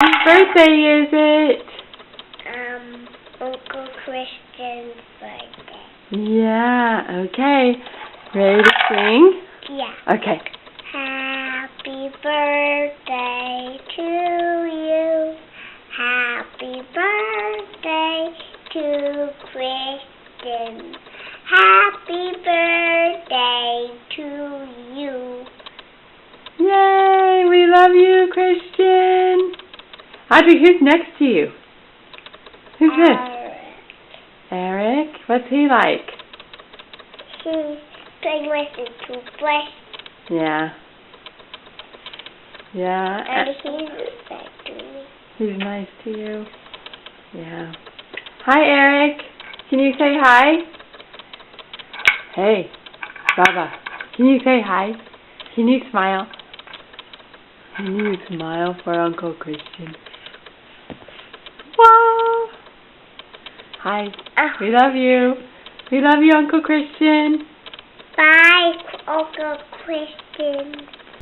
Whose birthday is it? Uncle Christian's birthday. Yeah, okay. Ready to sing? Yeah. Okay. Happy birthday to you. Happy birthday to Christian. Happy birthday to you. Yay! We love you, Christian. Audrey, who's next to you? Who's this? Eric. What's he like? He's playing with his toothbrush. Yeah. Yeah. And he's nice to me. He's nice to you. Yeah. Hi, Eric. Can you say hi? Hey, Baba. Can you say hi? Can you smile? Can you smile for Uncle Christian? Wow. Hi. We love you. We love you, Uncle Christian. Bye, Uncle Christian.